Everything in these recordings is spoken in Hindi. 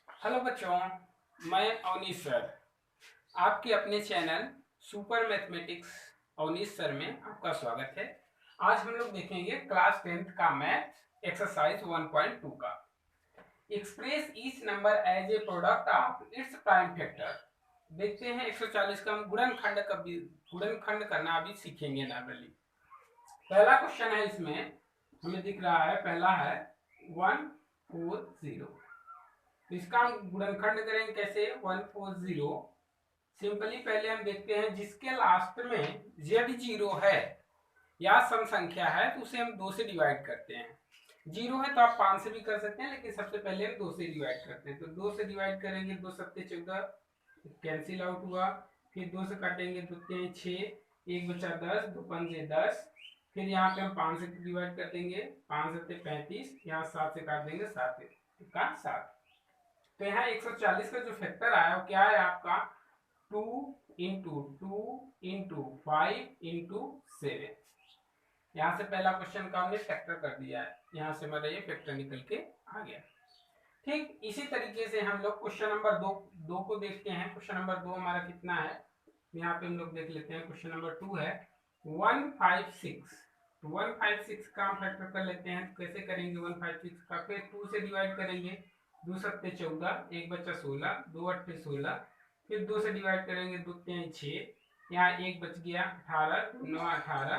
हेलो बच्चों, मैं अवनीश सर आपके अपने channel super mathematics Avneesh sir में आपका स्वागत है। आज हम लोग देखेंगे क्लास 10th का मैथ एक्सरसाइज 1.2 का। Express each number as a product of its prime factor. देखते हैं 140 का हम गुणनखंड करना अभी सीखेंगे नॉर्मली। पहला क्वेश्चन है, इसमें हमें दिख रहा है, पहला है 140। तो इसका हम गुणनखंड करेंगे कैसे? 140 सिंपली पहले हम देखते हैं जिसके लास्ट में z0 है या सम संख्या है तो उसे हम 2 से डिवाइड करते हैं। 0 है तो आप 5 से भी कर सकते हैं, लेकिन सबसे पहले हम 2 से डिवाइड करते हैं। तो 2 से डिवाइड करेंगे, 2 सत्ते 14, कैंसिल आउट हुआ। फिर 2 से काटेंगे, 2 3 6, 1 बचा 10, 2 पंजे 10। फिर यहाँ पे हम 5 से डिवाइड कर देंगे, 5 सत्ते 35, यहाँ 7 से काट देंगे, 7 का 7। तो यहाँ 140 का जो फैक्टर आया वो क्या है आपका? 2 इंटू 2 इंटू 5 इंटू 7। यहाँ से पहला क्वेश्चन का हमने फैक्टर कर दिया है, यहाँ से हमारा ये फैक्टर निकल के आ गया। ठीक इसी तरीके से हम लोग क्वेश्चन नंबर दो को देखते हैं। क्वेश्चन नंबर 2 हमारा कितना है, यहाँ पे हम लोग देख लेते हैं। क्वेश्चन नंबर 2 है 156। 156 का हम फैक्टर कर लेते हैं। कैसे करेंगे? 156 का फिर 2 से डिवाइड करेंगे, 2 सत्ते 14, 1 बचा 16, 2 अट्ठे 16। फिर 2 से डिवाइड करेंगे, 2 3 6, यहाँ 1 बच गया 18, 9 18।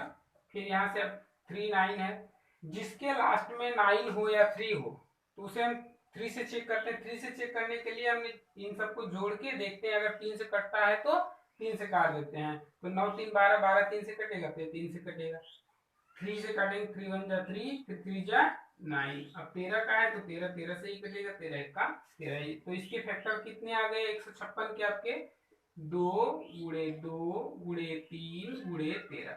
फिर यहाँ से अब 3 9 है, जिसके लास्ट में 9 हो या 3 हो तो उसे हम 3 से चेक करते हैं। 3 से चेक करने के लिए हमने इन सबको जोड़ के देखते हैं, अगर 3 से कटता है तो 3 से काट देते हैं। तो 9 3 12, 12 3 से कटेगा, फिर 3 से कटेगा। 3 से काटेंगे, 3 1 जा 3, फिर 3 जा 9। अब 13 का है तो 13 13 से ही कटेगा, 13 1 का 13 ही। तो इसके फैक्टर कितने आ गए 156 के आपके? 2 गुणे 2 गुणे 3 गुणे 13,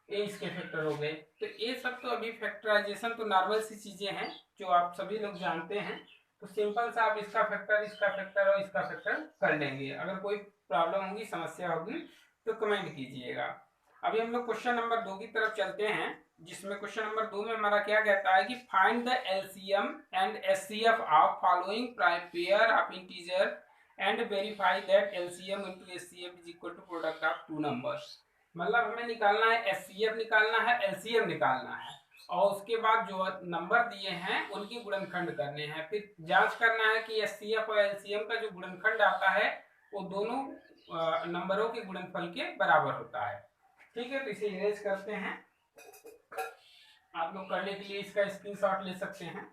ये इसके फैक्टर हो गए। तो ये सब तो अभी फैक्टराइजेशन तो नॉर्मल सी चीजें हैं जो आप सभी लोग जानते हैं। तो सिंपल सा आप इसका फैक्टर और इसका फैक्टर कर लेंगे। अगर कोई प्रॉब्लम होगी, समस्या होगी तो कमेंट कीजिएगा। अभी हम लोग क्वेश्चन नंबर 2 की तरफ चलते हैं, जिसमें क्वेश्चन नंबर 2 में हमारा क्या कहता है कि find the LCM and HCF of following pair of integer and verify that LCM into HCF is equal to product of two numbers. मतलब हमें निकालना है एचसीएफ, निकालना है एलसीएम, निकालना है, और उसके बाद जो नंबर दिए हैं उनकी गुणनखंड करने हैं। फिर जांच करना है कि एचसीएफ और एलसीएम का जो गुणनखंड आता है वो दोनों नंबरों के गुणनफल के बराबर होता है। ठीक है, तो इसे इरेज करते हैं। आप लोग करने के लिए इसका स्क्रीनशॉट ले सकते हैं।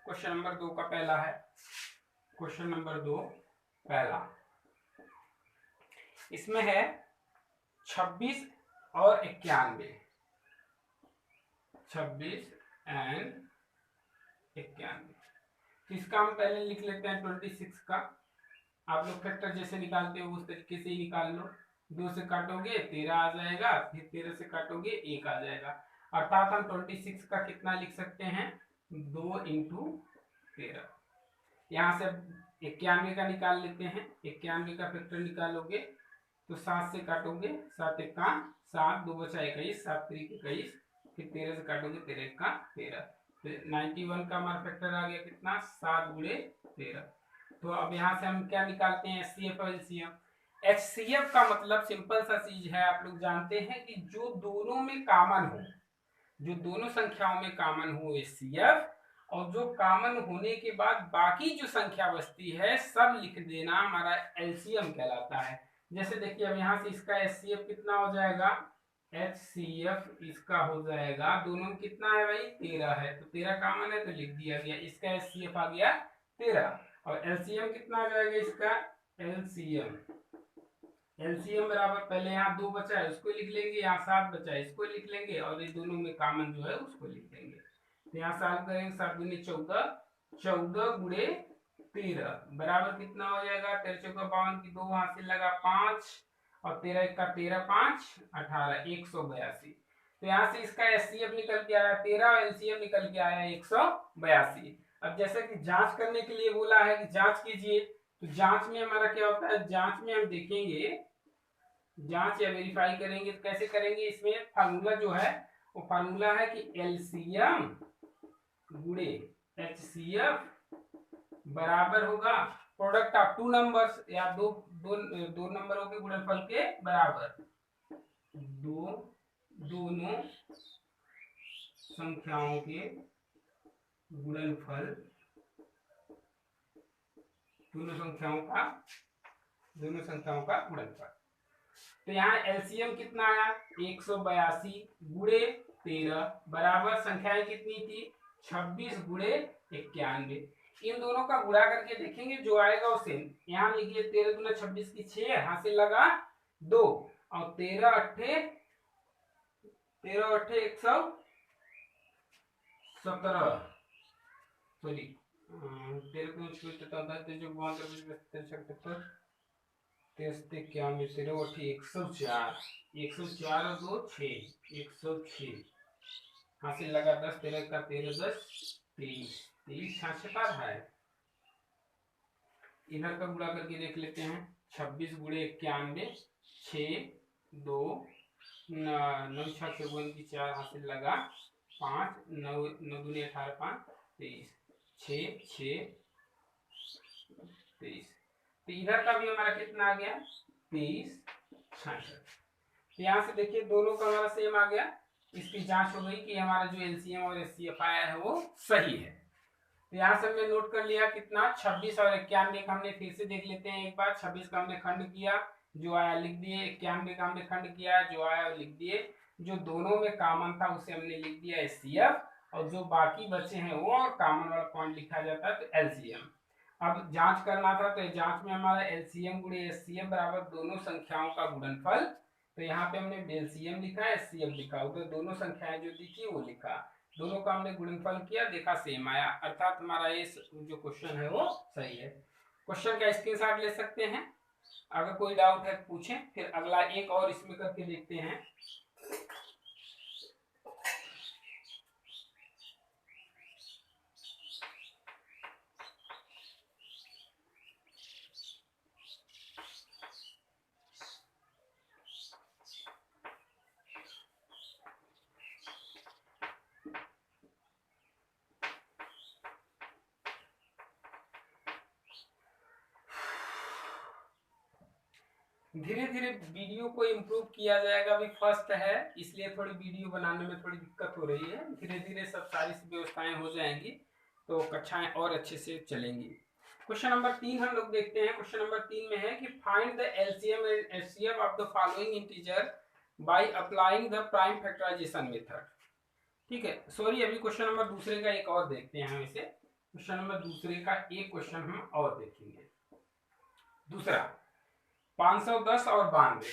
क्वेश्चन नंबर 2 का पहला है, क्वेश्चन नंबर 2 पहला, इसमें है 26 और 91। 26 एंड 91। तो इसका हम पहले लिख लेते हैं 26 का। आप लोग फैक्टर जैसे निकालते हो उस तरीके से ही निकाल लो। 2 से काटोगे 13 आ जाएगा, फिर 13 से काटोगे 1 आ जाएगा। अर्थात हम 26 का कितना लिख सकते हैं? 2 इंटू 13। यहाँ से 91 का निकाल लेते हैं। 91 का फैक्टर निकालोगे तो 7 से काटोगे, 7 1 का 7, 2 बचा 21, 7 3 21। फिर 13 से काटोगे, 13 1 का 13। तो 91 का हमारा फैक्टर आ गया कितना? 7 गुणे 13। तो अब यहाँ से हम क्या निकालते हैं? एचसीएफ और एलसीएम। एचसीएफ का मतलब सिंपल सा चीज है, आप लोग जानते हैं कि जो दोनों में कॉमन हो, जो दोनों संख्याओं में कॉमन हो एचसीएफ, और जो कॉमन होने के बाद बाकी जो संख्या बचती है सब लिख देना हमारा एलसीएम कहलाता है। जैसे देखिए अब यहाँ से इसका एचसीएफ कितना हो जाएगा? एचसीएफ इसका हो जाएगा, दोनों में कितना है भाई? 13 है, तो 13 कॉमन है तो लिख दिया गया, इसका एचसीएफ आ गया 13। और एलसीएम कितना आ जाएगा इसका? एलसीएम एलसीएम बराबर, पहले यहाँ 2 बचा है उसको लिख लेंगे, यहाँ 7 बचा है इसको लिख लेंगे, और ये दोनों में कॉमन जो है उसको लिख लेंगे। तो यहाँ सॉल्व करेंगे, 7 दूनी 14, 14 गुणे 13 बराबर कितना हो जाएगा? 13 चौका 52 की 2 वहां से लगा 5, और 13 का 13 5 18 182। तो यहाँ से इसका एचसीएफ निकल के आया 13 और एलसीएम निकल के आया 182। अब जैसे कि जांच करने के लिए बोला है कि जांच कीजिए, तो जांच में हमारा क्या होता है, जांच में हम देखेंगे, जांच या वेरीफाई करेंगे तो कैसे करेंगे, इसमें फार्मूला जो है वो फार्मूला है कि एलसीएम गुणे एचसीएफ बराबर होगा प्रोडक्ट ऑफ टू नंबर्स, या दो नंबरों के गुणनफल के बराबर, दोनों संख्याओं के गुणनफल, दोनों संख्याओं का गुणनफल। तो यहाँ एलसीएम कितना आया 182 गुणे 13 बराबर संख्याएं कितनी थी 26 गुणे 91। इन दोनों का गुणा करके देखेंगे जो आएगा उसे यहाँ लिखिए 13 दूना 26 की 6 हासिल लगा 2 और 13 अट्ठे 117 सॉरी 13 को 104 और 2 6 106 हासिल लगा 10 13 का 13 10 23 23 छठा है। इधर का गुणा करके देख लेते हैं 26 गुणे 91 6 2 9 6 54 की 4 हासिल लगा 5 9 9 दूनी 18 5 23 6 6 23। तो इधर का भी हमारा कितना आ गया 23 66। तो यहाँ से देखिए दोनों का हमारा सेम आ गया, इसकी जांच हो गई कि हमारा जो एलसीएम और एचसीएफ आया है वो सही है। तो यहाँ से हमने नोट कर लिया कितना 26 और 91 का हमने फिर से देख लेते हैं एक बार। 26 का हमने खंड किया जो आया लिख दिए, 91 का हमने खंड किया जो आया लिख दिए, जो दोनों में कॉमन था उसे हमने लिख दिया एचसीएफ, और जो बाकी बचे हैं वो कॉमन वाला पॉइंट लिखा जाता है तो एलसीएम। अब जांच करना था तो जांच में हमारा एलसीएम गुणे एचसीएफ बराबर दोनों संख्याओं का गुणनफल, तो यहाँ पे हमने एलसीएम लिखा एचसीएफ लिखा, उधर दोनों संख्याएं जो दिखी वो लिखा, दोनों का हमने गुणनफल किया देखा सेम आया, अर्थात हमारा ये जो क्वेश्चन है वो सही है। क्वेश्चन का स्क्रीनशॉट ले सकते हैं, अगर कोई डाउट है पूछें, फिर अगला एक और इसमें करके देखते हैं। धीरे धीरे वीडियो को इम्प्रूव किया जाएगा, अभी फर्स्ट है इसलिए थोड़ी वीडियो बनाने में थोड़ी दिक्कत हो रही है, धीरे धीरे सब सारी व्यवस्थाएं हो जाएंगी तो कक्षाएं और अच्छे से चलेंगी। क्वेश्चन नंबर 3 हम लोग देखते हैं। क्वेश्चन नंबर 3 में है कि find the LCM and HCF of the following integer by applying the prime factorisation method. ठीक है, सॉरी अभी क्वेश्चन नंबर दूसरे का एक और देखते हैं, इसे क्वेश्चन नंबर दूसरे का एक क्वेश्चन हम और देखेंगे। दूसरा 510 और 92,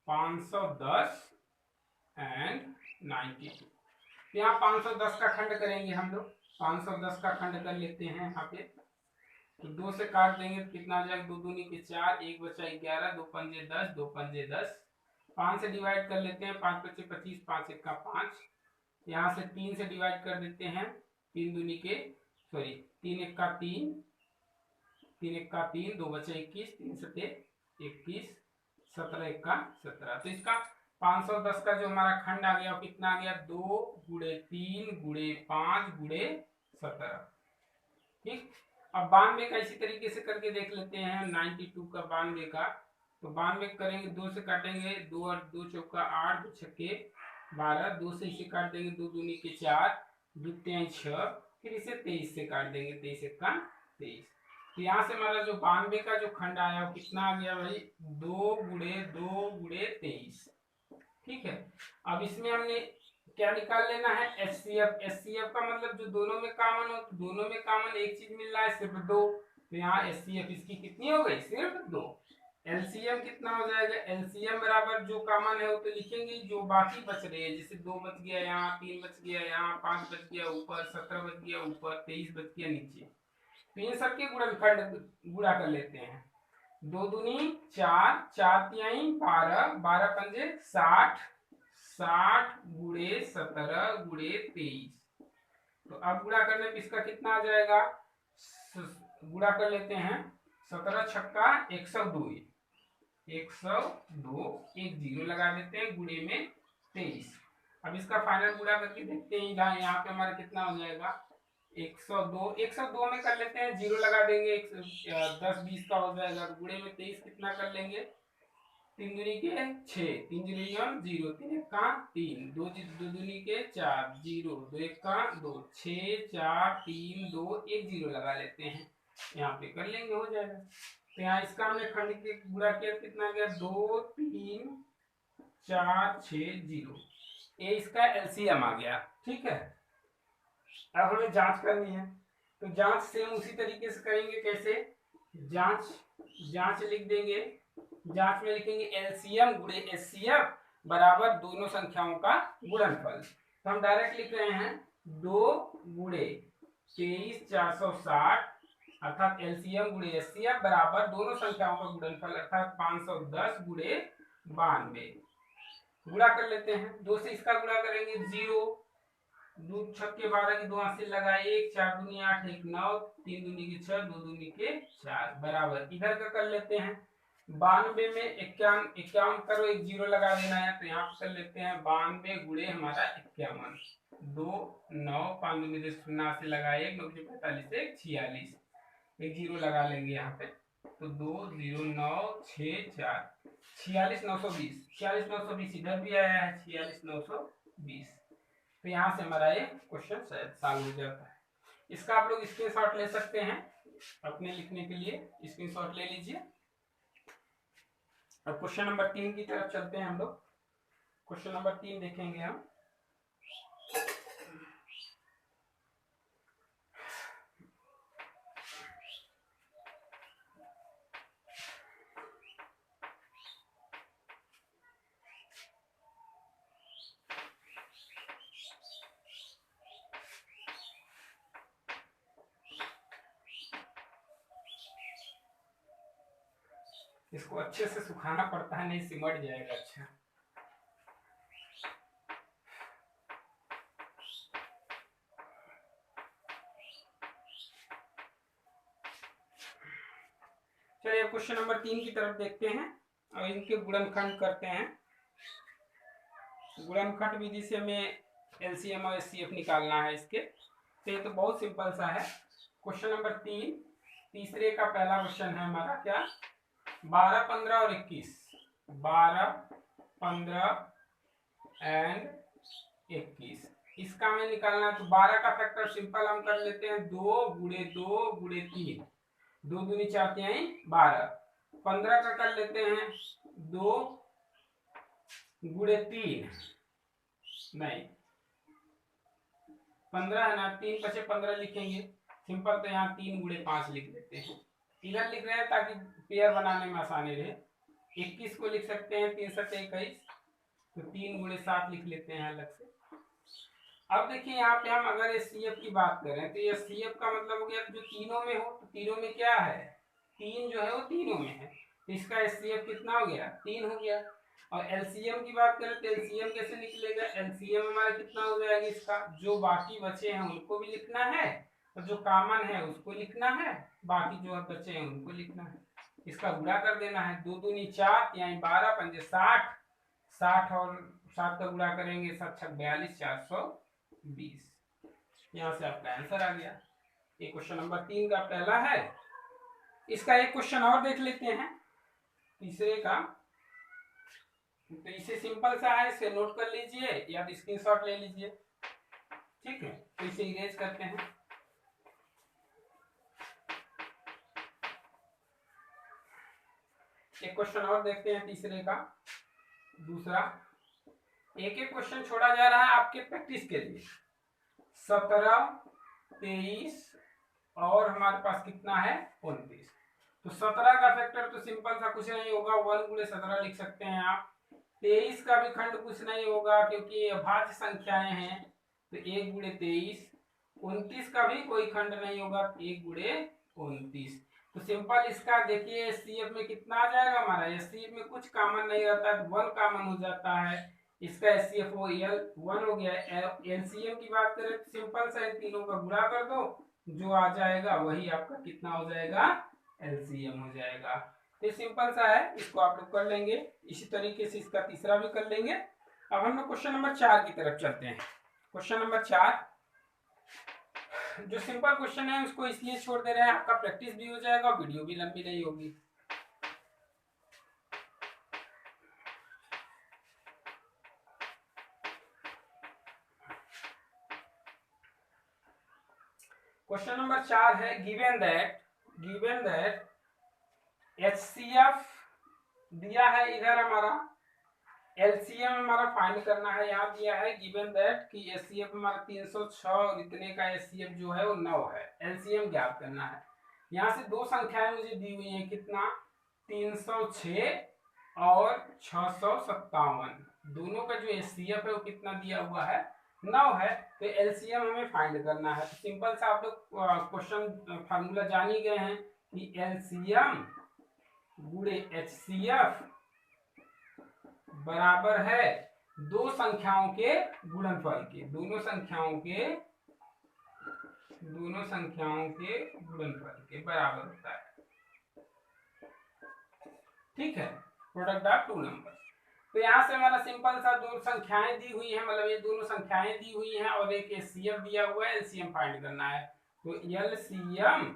510 एंड 92। यहाँ 510 का खंड करेंगे हम लोग, 510 का खंड कर लेते हैं यहाँ पे, तो 2 से काट देंगे तो कितना आ जाएगा 2 दूनी के 4 1 बचा 11 2 पंजे 10 2 पंजे 10, 5 से डिवाइड कर लेते हैं 5 बचे 25 5 1 का 5, यहाँ से 3 से डिवाइड कर देते हैं 3 दूनी के सॉरी 3 1 का 3 3 1 का 3 2 बचे 21 3 सते 21 17 1 का 17। तो इसका 510 का जो हमारा खंड आ गया कितना आ गया 2 गुणे 3 गुणे 5 गुणे 17। ठीक, अब 92 का इसी तरीके से करके देख लेते हैं 92 का 92 का, तो 92 करेंगे 2 से काटेंगे 2 और 2 चौका 8 2 छक्के 12, 2 से इसे काट देंगे 2 दूनी के 4 2 3 6, फिर इसे 23 से काट देंगे 23 1 का 23। तो यहाँ से हमारा जो 92 का जो खंड आया वो कितना आ गया भाई 2 गुणे 23। ठीक है, अब इसमें हमने क्या निकाल लेना है एचसीएफ। एचसीएफ का मतलब जो दोनों में कॉमन हो, तो दोनों में कॉमन एक चीज मिल रहा है सिर्फ 2, तो यहाँ एचसीएफ इसकी कितनी हो गई सिर्फ 2। एलसीएम कितना हो जाएगा, एलसीएम बराबर जो कॉमन है वो तो लिखेंगे, जो बाकी बच रहे हैं जैसे 2 बच गया यहाँ 3 बच गया यहाँ 5 बच गया ऊपर 17 बच गया ऊपर 23 बच गया नीचे, तो इन सबके गुणनखंड गुणा कर लेते हैं। दो दूनी 4, 4 तिहाई 12, 12 पंजे 60, 60 गुणे 17 गुणे 23। तो अब गुणा करने पे इसका कितना आ जाएगा, गुणा कर लेते हैं, 17 छक्का 102, 102, एक जीरो लगा देते हैं, गुणे में 23। अब इसका फाइनल गुणा करके देखते हैं, यहाँ पे हमारा कितना हो जाएगा, 102, 102 में कर लेते हैं, जीरो लगा देंगे, 10 20 का हो जाएगा, गुणे में 23 कितना कर लेंगे, 3 दूनी के 6, 3 जीरो 0, 3 एक का 3, 2 दूनी के 4, 0, 2 एक का 2, 6 4 3 2 1 जीरो लगा लेते हैं, यहाँ पे कर लेंगे, हो जाएगा। तो यहाँ इसका हमने खंड के गुणा किया, कितना गया, 2 3 4 6 0, ये इसका एलसीएम आ गया। ठीक है, अब हमें जांच करनी है, तो जांच सेम उसी तरीके से करेंगे। कैसे, जांच लिख देंगे, जांच में लिखेंगे एलसीएम गुणे एचसीएफ बराबर दोनों संख्याओं का गुणनफल। तो हम डायरेक्ट लिख रहे हैं 2 गुणे 23 460 अर्थात एलसीएम गुणे एचसीएफ बराबर दोनों संख्याओं का गुणनफल अर्थात 510 गुणे 92। गुणा कर लेते हैं, 2 से इसका गुणा करेंगे 0, 2 छक्के 12 की 2 हाथ से लगाए 1, 4 दूनी 8, 1 9, 3 दूनी के 6, 2 दूनी के 4 बराबर। इधर का कर लेते हैं, 92 में 51 करो, एक जीरो लगा देना है, तो यहाँ पर कर लेते हैं 92 गुणे हमारा 51, 2 9 5 दूनी 10 शून्य से लगाए 1, 9 45 से 46, एक जीरो लगा लेंगे यहाँ पे, तो 2 0 9 6 4 46 920, 46 920 इधर भी आया है 46 920। तो यहाँ से हमारा ये क्वेश्चन सॉल्व हो जाता है। इसका आप लोग स्क्रीनशॉट ले सकते हैं, अपने लिखने के लिए स्क्रीनशॉट ले लीजिए। अब क्वेश्चन नंबर 3 की तरफ चलते हैं हम लोग। क्वेश्चन नंबर 3 देखेंगे हम। इसको अच्छे से सुखाना पड़ता है, नहीं सिमट जाएगा। अच्छा, चलिए क्वेश्चन नंबर 3 की तरफ देखते हैं और इनके गुणनखंड करते हैं। गुणनखंड विधि से हमें एलसीएम और एचसीएफ निकालना है इसके। तो ये तो बहुत सिंपल सा है। क्वेश्चन नंबर 3 तीसरे का पहला क्वेश्चन है हमारा, क्या, 12 15 और 21, 12 15 एंड 21, इसका हमें निकालना है। तो 12 का फैक्टर सिंपल हम कर लेते हैं, 2 गुणे 2 गुणे 3, 2 दूनी 4 तिहाई 12। 15 का कर लेते हैं 2 गुणे 3, नहीं 15 है ना, 3 बचे 15 लिखेंगे सिंपल, तो यहाँ 3 गुणे 5 लिख देते हैं। इधर लिख रहे हैं ताकि पेयर बनाने में आसानी रहे। 21 को लिख सकते हैं 3 7 21, तो 3 गुणे 7 लिख लेते हैं अलग से। अब देखिए यहाँ पे हम अगर एचसीएफ की बात करें, तो ये एचसीएफ का मतलब हो गया जो तीनों में हो, तो तीनों में क्या है, 3 जो है वो तीनों में है, तो इसका एचसीएफ कितना हो गया, 3 हो गया। और एलसीएम की बात करें तो एलसीएम कैसे निकलेगा, एलसीएम हमारा कितना हो जाएगा, इसका जो बाकी बचे हैं उनको भी लिखना है और जो कॉमन है उसको लिखना है, बाकी जो बचे हैं उनको लिखना है। इसका गुणा कर देना है, 2 दूनी 4 यानी 12 पंजे 60, 60 और 7 का गुणा करेंगे 7 6 42 420। यहाँ से आपका आंसर आ गया। ये क्वेश्चन नंबर 3 का पहला है। इसका एक क्वेश्चन और देख लेते हैं तीसरे का। तो इसे सिंपल सा है, इसे नोट कर लीजिए या स्क्रीनशॉट ले लीजिए। ठीक है, तो इसे इरेज करते हैं। एक क्वेश्चन और देखते हैं तीसरे का, दूसरा। एक एक क्वेश्चन छोड़ा जा रहा है आपके प्रैक्टिस के लिए। 17 23 और हमारे पास कितना है 29। तो 17 का फैक्टर तो सिंपल सा कुछ नहीं होगा, 1 गुणे 17 लिख सकते हैं आप। 23 का भी खंड कुछ नहीं होगा क्योंकि ये अभाज्य संख्याएं हैं, तो 1 गुणे 23। 29 का भी कोई खंड नहीं होगा, 1 गुणे 29। तो सिंपल इसका देखिए एचसीएफ में कितना आ जाएगा हमारा, एचसीएफ में कुछ कॉमन नहीं रहता है, 1 कॉमन हो जाता है, इसका एचसीएफ वो एल 1 हो गया। एलसीएम की बात करें तो सिंपल सा तीनों का गुणा कर दो, जो आ जाएगा वही आपका कितना हो जाएगा, एलसीएम हो जाएगा। तो सिंपल सा है, इसको आप लोग कर लेंगे। इसी तरीके से इसका तीसरा भी कर लेंगे। अब हम लोग क्वेश्चन नंबर 4 की तरफ चलते हैं। क्वेश्चन नंबर 4 जो सिंपल क्वेश्चन है उसको इसलिए छोड़ दे रहे हैं, आपका प्रैक्टिस भी हो जाएगा, वीडियो भी लंबी नहीं होगी। क्वेश्चन नंबर 4 है गिवन दैट एचसीएफ दिया है, इधर हमारा एलसीएम हमारा फाइंड करना है, यहाँ दिया है गिवन दैट कि एचसीएफ हमारा 306 और इतने का एचसीएफ जो है वो 9 है, एलसीएम ज्ञात करना है। यहाँ से दो संख्याएं मुझे दी हुई है, कितना 306 और 657, दोनों का जो एचसीएफ है वो कितना दिया हुआ है, 9 है। तो एलसीएम हमें फाइंड करना है। तो सिंपल सा आप लोग क्वेश्चन फार्मूला जान ही गए हैं कि एलसीएम गुणे एचसीएफ बराबर है दो संख्याओं के गुणनफल के, दोनों संख्याओं के गुणनफल के बराबर होता है। ठीक है, प्रोडक्ट ऑफ टू नंबर। तो यहाँ से हमारा सिंपल सा दो संख्याएं दी हुई है, मतलब ये दोनों संख्याएं दी हुई हैं और एक एचसीएफ दिया हुआ है, एलसीएम फाइंड करना है। तो एलसीएम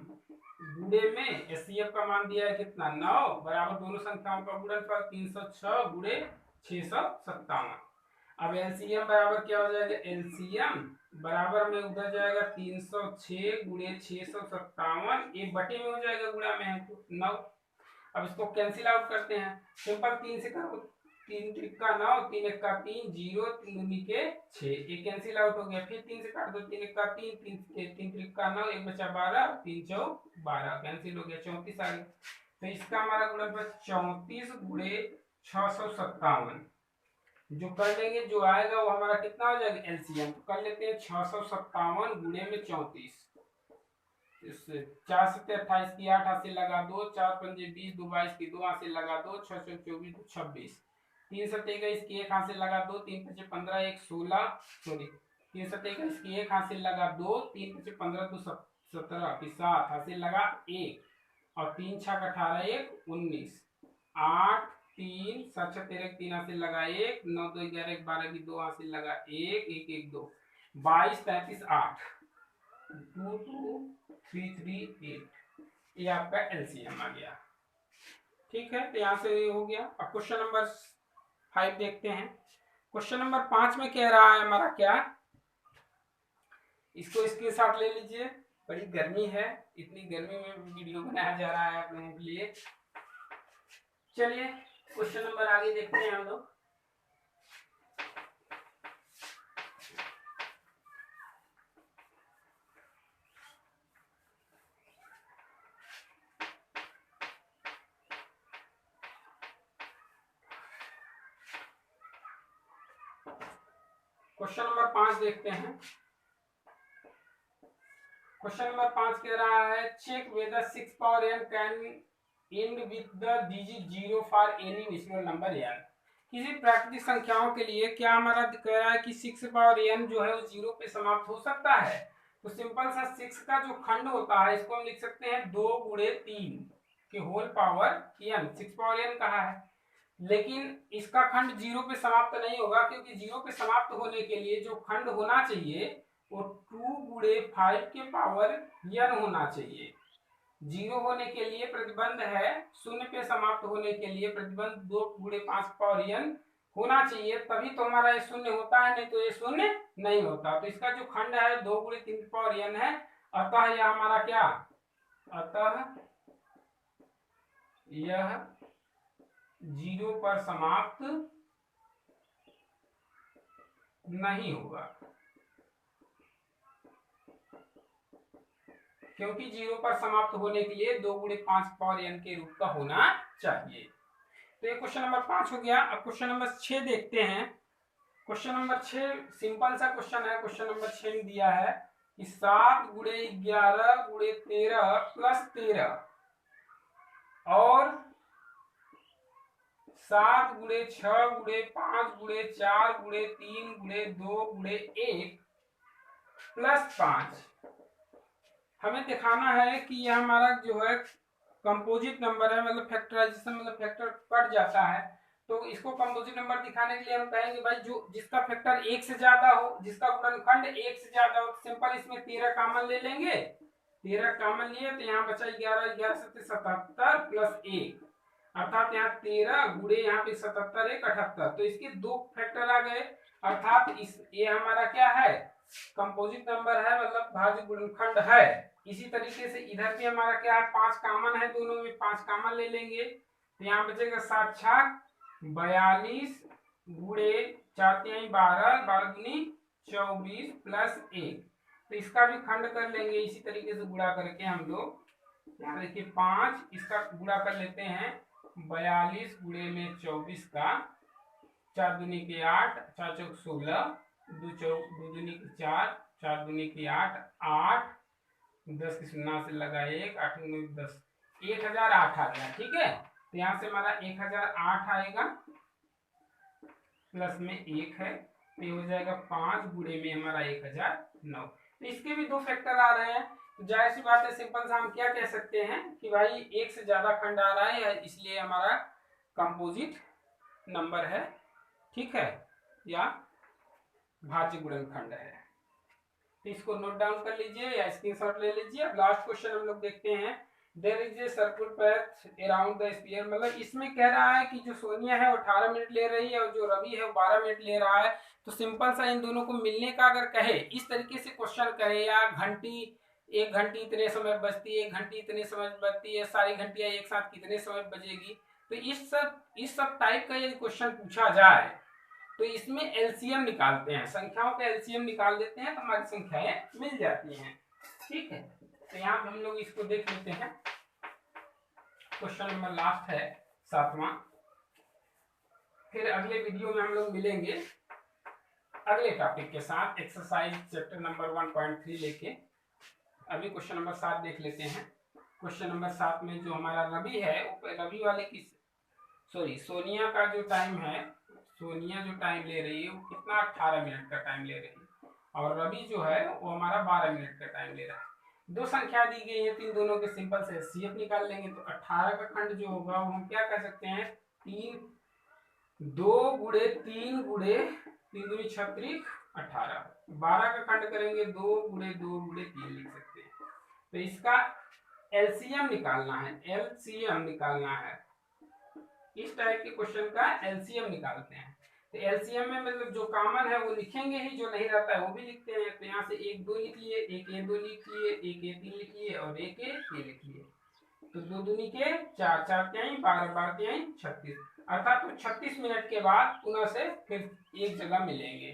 गुणे में एचसीएफ का मान दिया है कितना 9 बराबर दोनों संख्याओं का गुणनफल 306 गुणे 657। अब एलसीएम बराबर क्या हो जाएगा, एलसीएम बराबर में उधर जाएगा 306 गुणे 657, ये बटे में हो जाएगा, गुणा में है तो 9। अब इसको कैंसिल आउट करते हैं, सिंपल 3 से करो, 3 त्रिका 9, 3 एक्का 3, 0 3 दूनी के 6, ये कैंसिल आउट हो गया। फिर 3 से काट दो, 3 एक्का 3, 3 त्रिका 9, 1 बचा 12, 3 चौक 12 कैंसिल हो गया, 34 आ गया। तो इसका हमारा गुणनफल 34 गुणे 657, जो कर लेंगे जो आएगा वो हमारा कितना हो जाएगा, एलसीएम कर लेते हैं 657 गुणे में 34, 4 7 28 की 8 हाथ से लगा दो, 4 पंजे 20, 2 22 की 2 हाथ से लगा दो, 6 6 24 2 26, 3 7 21 की 1 हाथ से लगा दो, 3 5 15 1 16, सॉरी 3 7 21 की 1 हाथ से लगा दो, 3 5 15 2 17 की 7 हाथ से लगा 1 और 3 6 18 1 19, 8 3 7 6 13 3 हाथ से लगा 1, 9 2 11 12 की 2 हाथ से लगा 1 1 1 2, 22 33 8 2 2 3 3 8, ये आपका एलसीएम आ गया। ठीक है, तो यहाँ से ये हो गया। अब क्वेश्चन नंबर 5 देखते हैं। क्वेश्चन नंबर 5 में कह रहा है हमारा क्या, इसको स्क्रीनशॉट ले लीजिए, बड़ी गर्मी है, इतनी गर्मी में वीडियो बनाया जा रहा है आप लोगों के लिए। चलिए क्वेश्चन नंबर आगे देखते हैं हम लोग। क्वेश्चन नंबर 5 देखते हैं। क्वेश्चन नंबर 5 कह रहा है check whether 6 power n can end with the digit 0 for any natural number n। किसी प्राकृतिक संख्याओं के लिए क्या हमारा कह रहा है कि 6 पावर n जो है वो 0 पे समाप्त हो सकता है। तो सिंपल सा 6 का जो खंड होता है इसको हम लिख सकते हैं 2 गुणे 3 के whole power n, 6 power n कहा है, लेकिन इसका खंड 0 पे समाप्त नहीं होगा, क्योंकि 0 पे समाप्त होने के लिए जो खंड होना चाहिए वो 2 गुणे 5 के पावर n होना चाहिए। 0 होने के लिए प्रतिबंध है, 0 पे समाप्त होने के लिए प्रतिबंध 2 गुणे 5 पावर n होना चाहिए, तभी तो हमारा ये 0 होता है, नहीं तो ये 0 नहीं होता। तो इसका जो खंड है 2 गुणे 3 पावर n है, अतः यह हमारा क्या, अतः यह 0 पर समाप्त नहीं होगा, क्योंकि 0 पर समाप्त होने के लिए 2 गुणे 5 पावर n के रूप का होना चाहिए। तो ये क्वेश्चन नंबर 5 हो गया। अब क्वेश्चन नंबर 6 देखते हैं। क्वेश्चन नंबर 6 सिंपल सा क्वेश्चन है। क्वेश्चन नंबर 6 में दिया है कि 7 गुणे 11 गुणे 13 प्लस 13 और 7 गुणे 6 गुणे 5 गुणे 4 गुणे 3 गुणे 2 गुणे 1 प्लस 5। हमें दिखाना है कि यह हमारा जो है कंपोजिट नंबर है, मतलब फैक्टराइजेशन मतलब फैक्टर कट जाता है। तो इसको कंपोजिट नंबर दिखाने के लिए हम कहेंगे भाई जो जिसका फैक्टर 1 से ज्यादा हो, जिसका गुणनखंड 1 से ज्यादा हो, सिंपल इसमें 13 कॉमन ले लेंगे। 13 कॉमन लिए तो यहाँ बचा 11, 11 से 77 प्लस 1, अर्थात यहाँ 13 गुणे यहाँ पे 77 1 78। तो इसके दो फैक्टर आ गए, अर्थात इस ये हमारा क्या है, कंपोजिट नंबर है, मतलब भाज्य गुणनखंड है। इसी तरीके से इधर भी हमारा क्या है, 5 कॉमन है, दोनों में 5 कॉमन ले लेंगे। तो यहाँ बचेगा 7 छाक 42 गुणे 4 तिहाई 12, 12 दूनी 24 प्लस 1। तो इसका भी खंड कर लेंगे इसी तरीके से गुणा करके हम लोग। यहाँ देखिए 5, इसका गुणा कर लेते हैं 42 गुणे में 24 का, 4 दूनी के 8, 4 चौक 16, 2 दूनी की 4, 4 दूनी की 8, 8 10 की शून्य से लगा 1, 8 10, 1008 आ गया। ठीक है, तो यहाँ से हमारा 1008 आएगा, प्लस में 1 है, तो ये हो जाएगा 5 गुणे में हमारा 1009। तो इसके भी दो फैक्टर आ रहे हैं, तो जाहिर सी बात है, सिंपल सा हम क्या कह सकते हैं कि भाई 1 से ज्यादा खंड आ रहा है, इसलिए हमारा कंपोजिट नंबर है। ठीक है, या भाज्य गुणनखंड है। तो इसको नोट डाउन कर लीजिए या स्क्रीनशॉट ले लीजिए। अब लास्ट क्वेश्चन हम लोग देखते हैं। There is a circular path around the sphere, मतलब इसमें कह रहा है कि जो सोनिया है वो 18 मिनट ले रही है और जो रवि है वो 12 मिनट ले रहा है। तो सिंपल सा इन दोनों को मिलने का अगर कहे, इस तरीके से क्वेश्चन करे, या घंटी 1 घंटी इतने समय बजती है, 1 घंटी इतने समय बजती है, सारी घंटियां एक साथ कितने समय बजेगी, तो इस सब टाइप का यदि क्वेश्चन पूछा जाए तो इसमें एलसीएम निकालते हैं, संख्याओं का एलसीएम निकाल देते हैं तो हमारी संख्याएं मिल जाती हैं। ठीक है, तो यहाँ पे हम लोग इसको देख लेते हैं। क्वेश्चन नंबर लास्ट है 7वां। फिर अगले वीडियो में हम लोग मिलेंगे अगले टॉपिक के साथ, एक्सरसाइज चैप्टर नंबर 1.3 लेके। अभी क्वेश्चन नंबर 7 देख लेते हैं। क्वेश्चन नंबर 7 में जो हमारा रवि है, रवि वाले की सॉरी सोनिया का जो टाइम है, सोनिया जो टाइम ले रही है वो कितना 18 मिनट का टाइम ले रही है, और रवि जो है वो हमारा 12 मिनट का टाइम ले रहा है। दो संख्या दी गई है, तीन दोनों के सिंपल से एचसीएफ निकाल लेंगे। तो 18 का खंड जो होगा वो हम क्या कर सकते हैं, 2 गुणे 3 गुणे 3 दूनी 36 18। 12 का खंड करेंगे 2 गुणे 2 गुणे 3 लिख सकते हैं। तो इसका एलसीएम निकालना है, एलसीएम निकालना है। इस टाइप के क्वेश्चन का एलसीएम निकालते हैं। तो एलसीएम में मतलब जो कॉमन है वो लिखेंगे ही, जो नहीं रहता है वो भी लिखते हैं। तो यहाँ से 1 2 लिख लिए, 1 1 2 लिख लिए, 1 1 3 लिख लिए और 1 1 3 लिख लिए। तो 2 दूनी के 4, 4 तिहाई 12, 12 तिहाई 36, अर्थात तो 36 मिनट के बाद पुनः से फिर एक जगह मिलेंगे।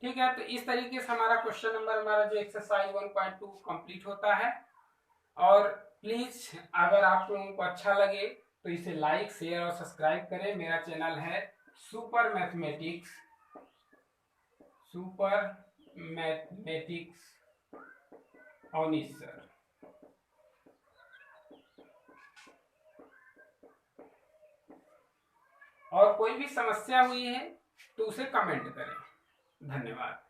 ठीक है, तो इस तरीके से हमारा क्वेश्चन नंबर हमारा जो एक्सरसाइज 1.2 कंप्लीट होता है। और प्लीज अगर आप लोगों को अच्छा लगे तो इसे लाइक शेयर और सब्सक्राइब करें। मेरा चैनल है सुपर मैथमेटिक्स अवनीश सर। और कोई भी समस्या हुई है तो उसे कमेंट करें। धन्यवाद।